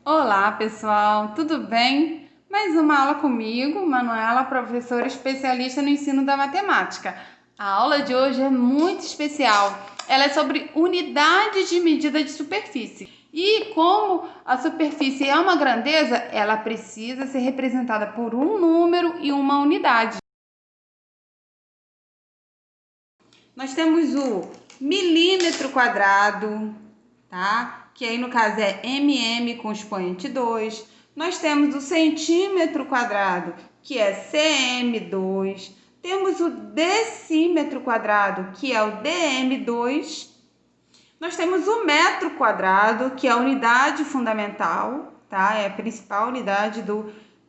Olá, pessoal, tudo bem? Mais uma aula comigo, Manuela, professora especialista no ensino da matemática. A aula de hoje é muito especial. Ela é sobre unidade de medida de superfície. E como a superfície é uma grandeza, ela precisa ser representada por um número e uma unidade. Nós temos o milímetro quadrado, tá? Que aí no caso é mm com expoente 2. Nós temos o centímetro quadrado, que é cm2. Temos o decímetro quadrado, que é o dm2. Nós temos o metro quadrado, que é a unidade fundamental, tá? É a principal unidade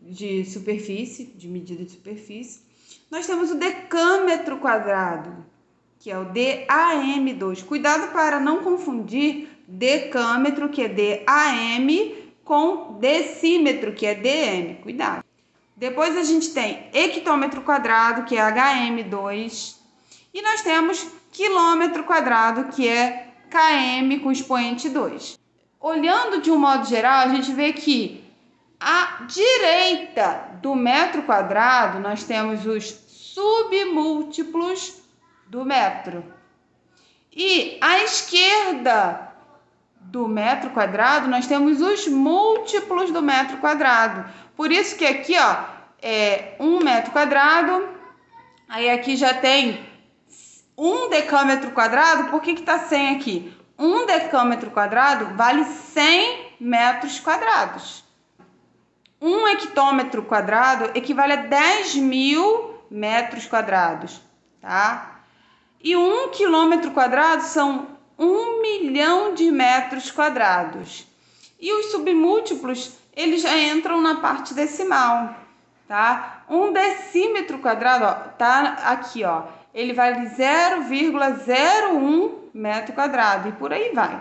de superfície, de medida de superfície. Nós temos o decâmetro quadrado, que é o DAM2. Cuidado para não confundir decâmetro, que é DAM, com decímetro, que é DM. Cuidado. Depois a gente tem hectômetro quadrado, que é HM2. E nós temos quilômetro quadrado, que é KM com expoente 2. Olhando de um modo geral, a gente vê que à direita do metro quadrado, nós temos os submúltiplos do metro. E à esquerda do metro quadrado, nós temos os múltiplos do metro quadrado. Por isso que aqui, ó, é 1 metro quadrado, aí aqui já tem 1 decâmetro quadrado. Por que está 100 aqui? 1 decâmetro quadrado vale 100 metros quadrados. 1 hectômetro quadrado equivale a 10.000 metros quadrados, tá? E 1 quilômetro quadrado são 1 milhão de metros quadrados. E os submúltiplos, eles já entram na parte decimal, tá? 1 decímetro quadrado, ó, tá aqui, ó, ele vale 0,01 metro quadrado e por aí vai.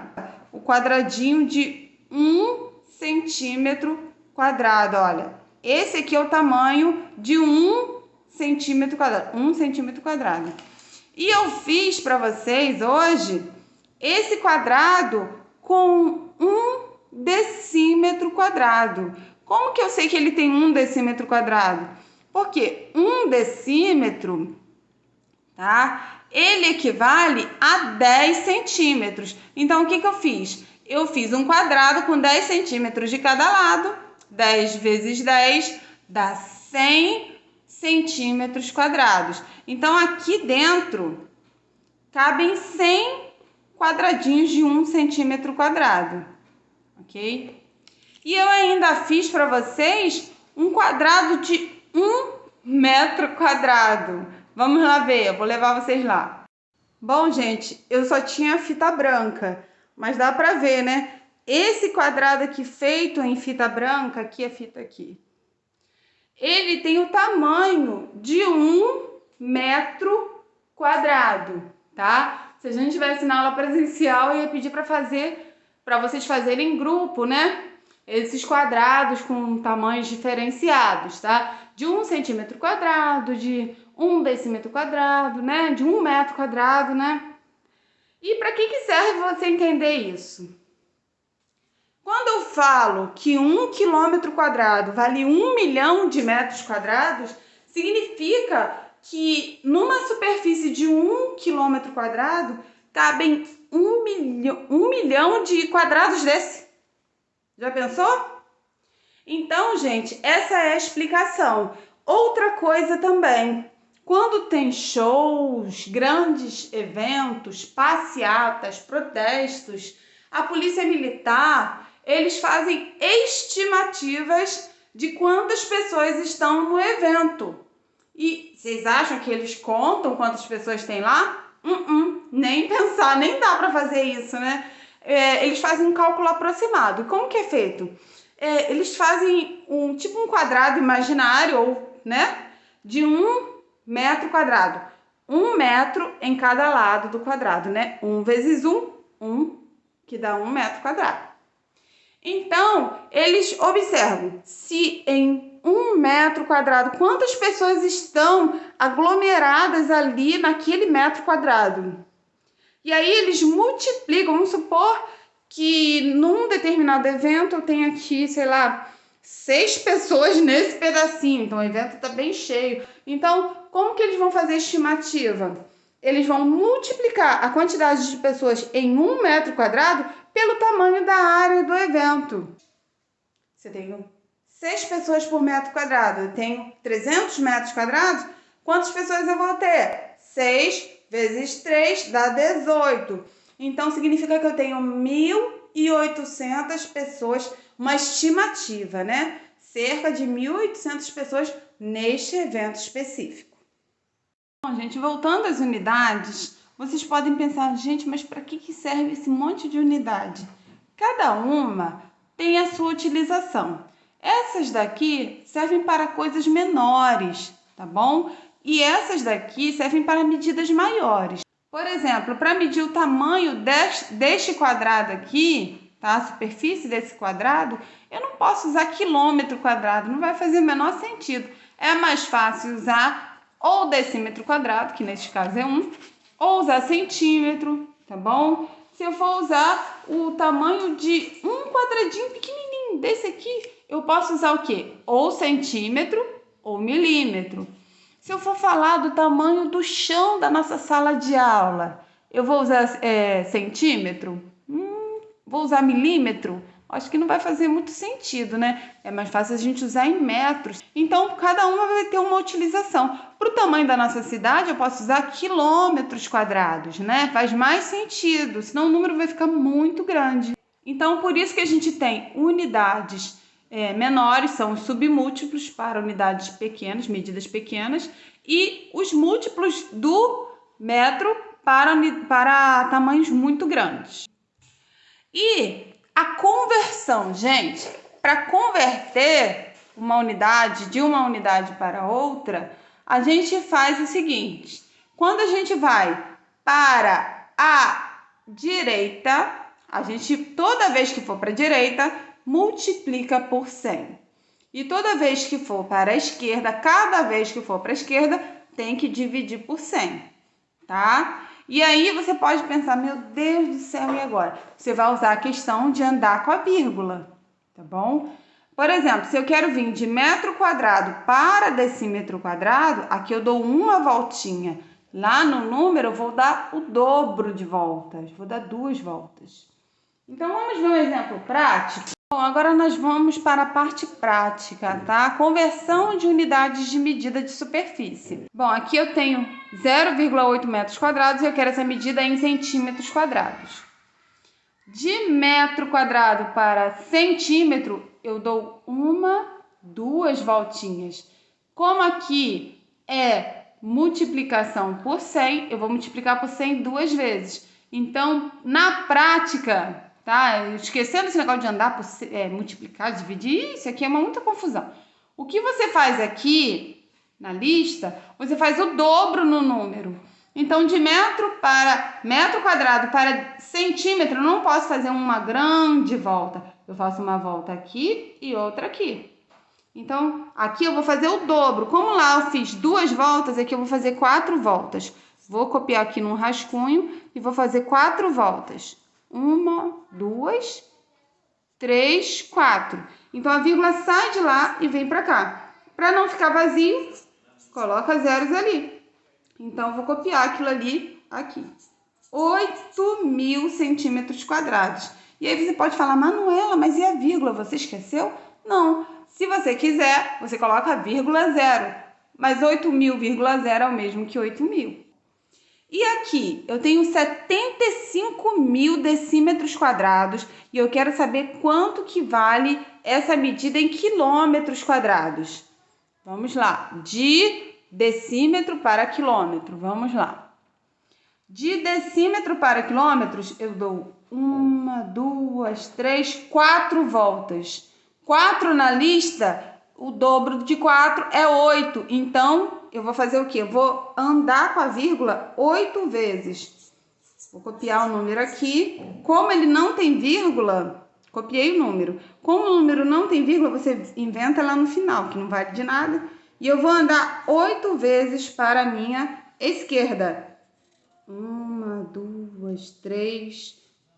O quadradinho de 1 centímetro quadrado, olha. Esse aqui é o tamanho de 1 centímetro quadrado, 1 centímetro quadrado. E eu fiz para vocês hoje esse quadrado com 1 decímetro quadrado. Como que eu sei que ele tem 1 decímetro quadrado? Porque 1 decímetro, tá? Ele equivale a 10 centímetros. Então, o que que eu fiz? Eu fiz um quadrado com 10 centímetros de cada lado. 10 vezes 10 dá 100 centímetros quadrados. Então, aqui dentro cabem 100 quadradinhos de 1 centímetro quadrado, ok? E eu ainda fiz para vocês um quadrado de 1 metro quadrado. Vamos lá ver, eu vou levar vocês lá. Bom, gente, eu só tinha fita branca, mas dá para ver, né? Esse quadrado aqui feito em fita branca, aqui a fita aqui, ele tem o tamanho de 1 metro quadrado, tá? Se a gente tivesse na aula presencial, eu ia pedir para vocês fazerem em grupo, né? Esses quadrados com tamanhos diferenciados, tá? De 1 centímetro quadrado, de 1 decímetro quadrado, né? De 1 metro quadrado, né? E para que serve você entender isso? Quando eu falo que 1 quilômetro quadrado vale 1 milhão de metros quadrados, significa que numa superfície de 1 quilômetro quadrado cabem 1 milhão de quadrados desse. Já pensou? Então, gente, essa é a explicação. Outra coisa também, quando tem shows, grandes eventos, passeatas, protestos, a polícia militar, eles fazem estimativas de quantas pessoas estão no evento. E vocês acham que eles contam quantas pessoas tem lá? Nem pensar, nem dá para fazer isso, né? Eles fazem um cálculo aproximado. Como que é feito? Eles fazem um quadrado imaginário, ou, né, de 1 metro quadrado. 1 metro em cada lado do quadrado, né? 1 vezes 1, 1, que dá 1 metro quadrado. Então, eles observam se em 1 metro quadrado, quantas pessoas estão aglomeradas ali naquele metro quadrado. E aí eles multiplicam, vamos supor que num determinado evento eu tenho aqui, sei lá, 6 pessoas nesse pedacinho, então o evento está bem cheio. Então, como que eles vão fazer a estimativa? Eles vão multiplicar a quantidade de pessoas em 1 metro quadrado pelo tamanho da área do evento. Se eu tenho 6 pessoas por metro quadrado, eu tenho 300 metros quadrados, quantas pessoas eu vou ter? 6 vezes 3 dá 18. Então, significa que eu tenho 1.800 pessoas, uma estimativa, né? Cerca de 1.800 pessoas neste evento específico. Bom, gente, voltando às unidades, vocês podem pensar, gente, mas para que serve esse monte de unidade? Cada uma tem a sua utilização. Essas daqui servem para coisas menores, tá bom? E essas daqui servem para medidas maiores. Por exemplo, para medir o tamanho deste quadrado aqui, tá? A superfície desse quadrado, eu não posso usar quilômetro quadrado, não vai fazer o menor sentido. É mais fácil usar ou decímetro quadrado, que neste caso é 1, ou usar centímetro, tá bom? Se eu for usar o tamanho de um quadradinho pequenininho desse aqui, eu posso usar o quê? Ou centímetro ou milímetro. Se eu for falar do tamanho do chão da nossa sala de aula, eu vou usar centímetro? Vou usar milímetro? Acho que não vai fazer muito sentido, né? É mais fácil a gente usar em metros. Então, cada uma vai ter uma utilização. Para o tamanho da nossa cidade, eu posso usar quilômetros quadrados, né? Faz mais sentido, senão o número vai ficar muito grande. Então, por isso que a gente tem unidades menores, são os submúltiplos para unidades pequenas, medidas pequenas, e os múltiplos do metro para tamanhos muito grandes. E a conversão, gente, para converter uma unidade de uma unidade para outra, a gente faz o seguinte: quando a gente vai para a direita, a gente, toda vez que for para a direita, multiplica por 100. E toda vez que for para a esquerda, cada vez que for para a esquerda, tem que dividir por 100, tá? E aí você pode pensar, meu Deus do céu, e agora? Você vai usar a questão de andar com a vírgula, tá bom? Por exemplo, se eu quero vir de metro quadrado para decímetro quadrado, aqui eu dou uma voltinha. Lá no número eu vou dar o dobro de voltas, vou dar 2 voltas. Então, vamos ver um exemplo prático? Bom, agora nós vamos para a parte prática, tá? Conversão de unidades de medida de superfície. Bom, aqui eu tenho 0,8 metros quadrados e eu quero essa medida em centímetros quadrados. De metro quadrado para centímetro, eu dou 2 voltinhas. Como aqui é multiplicação por 100, eu vou multiplicar por 100 2 vezes. Então, na prática, tá? Esquecendo esse negócio de andar por multiplicar, dividir, isso aqui é muita confusão. O que você faz aqui na lista, você faz o dobro no número. Então, de metro quadrado para centímetro, eu não posso fazer uma grande volta. Eu faço uma volta aqui e outra aqui. Então, aqui eu vou fazer o dobro. Como lá eu fiz 2 voltas, aqui eu vou fazer 4 voltas. Vou copiar aqui num rascunho e vou fazer 4 voltas. 1, 2, 3, 4. Então, a vírgula sai de lá e vem para cá. Para não ficar vazio, coloca zeros ali. Então, eu vou copiar aquilo ali aqui. 8.000 centímetros quadrados. E aí você pode falar, Manuela, mas e a vírgula? Você esqueceu? Não. Se você quiser, você coloca a vírgula zero. Mas 8.000,0 é o mesmo que 8.000. E aqui, eu tenho 75.000 decímetros quadrados e eu quero saber quanto que vale essa medida em quilômetros quadrados. Vamos lá, de decímetro para quilômetro, vamos lá. De decímetro para quilômetros, eu dou 1, 2, 3, 4 voltas. 4 na lista, o dobro de 4 é 8. Então, eu vou fazer o quê? Eu vou andar com a vírgula 8 vezes. Vou copiar o número aqui. Como ele não tem vírgula, copiei o número. Como o número não tem vírgula, você inventa lá no final, que não vale de nada. E eu vou andar 8 vezes para a minha esquerda. 1, 2, 3,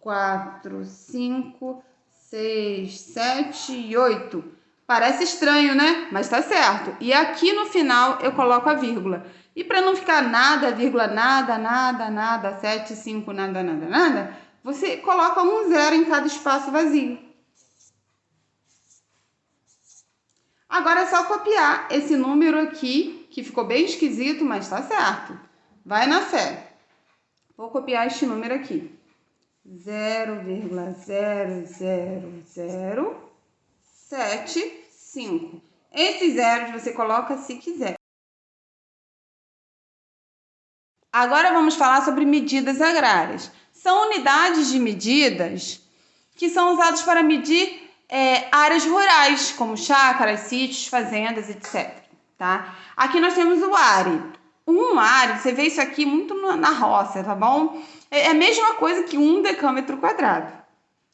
4, 5, 6, 7 e 8. Parece estranho, né? Mas tá certo. E aqui no final eu coloco a vírgula. E para não ficar nada, vírgula, nada, nada, nada, 7, 5, nada, nada, nada, você coloca um zero em cada espaço vazio. Agora é só copiar esse número aqui, que ficou bem esquisito, mas tá certo. Vai na fé. Vou copiar este número aqui. 0,00075. Esses zeros você coloca se quiser. Agora vamos falar sobre medidas agrárias. São unidades de medidas que são usadas para medir áreas rurais, como chácaras, sítios, fazendas, etc. Tá? Aqui nós temos o ARE. Um ARE, você vê isso aqui muito na roça, tá bom? É a mesma coisa que 1 decâmetro quadrado,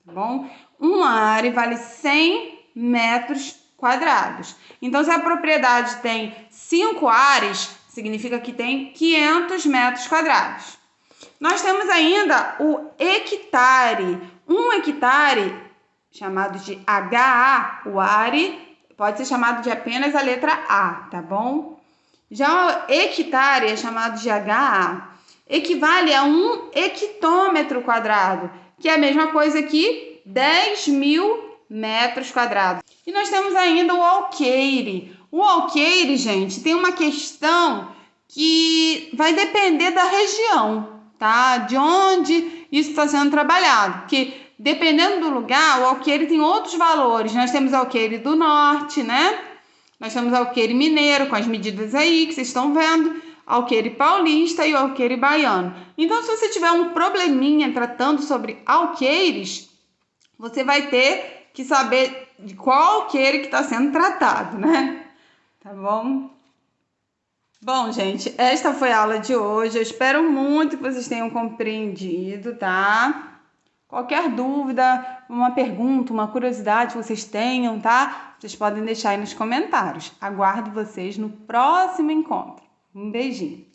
tá bom? Um ARE vale 100 metros quadrados. Então, se a propriedade tem 5 ares, significa que tem 500 metros quadrados. Nós temos ainda o hectare. Um hectare, chamado de HA, o ARE, pode ser chamado de apenas a letra A, tá bom? Já o hectare é chamado de HA. Equivale a 1 hectômetro quadrado, que é a mesma coisa que 10.000 metros quadrados. E nós temos ainda o alqueire. O alqueire, gente, tem uma questão que vai depender da região, tá? De onde isso está sendo trabalhado, porque dependendo do lugar, o alqueire tem outros valores. Nós temos o alqueire do norte, né? Nós temos o alqueire mineiro, com as medidas aí que vocês estão vendo, alqueire paulista e o alqueire baiano. Então, se você tiver um probleminha tratando sobre alqueires, você vai ter que saber de qual alqueire que está sendo tratado, né? Tá bom? Bom, gente, esta foi a aula de hoje. Eu espero muito que vocês tenham compreendido, tá? Qualquer dúvida, uma pergunta, uma curiosidade que vocês tenham, tá? Vocês podem deixar aí nos comentários. Aguardo vocês no próximo encontro. Um beijinho.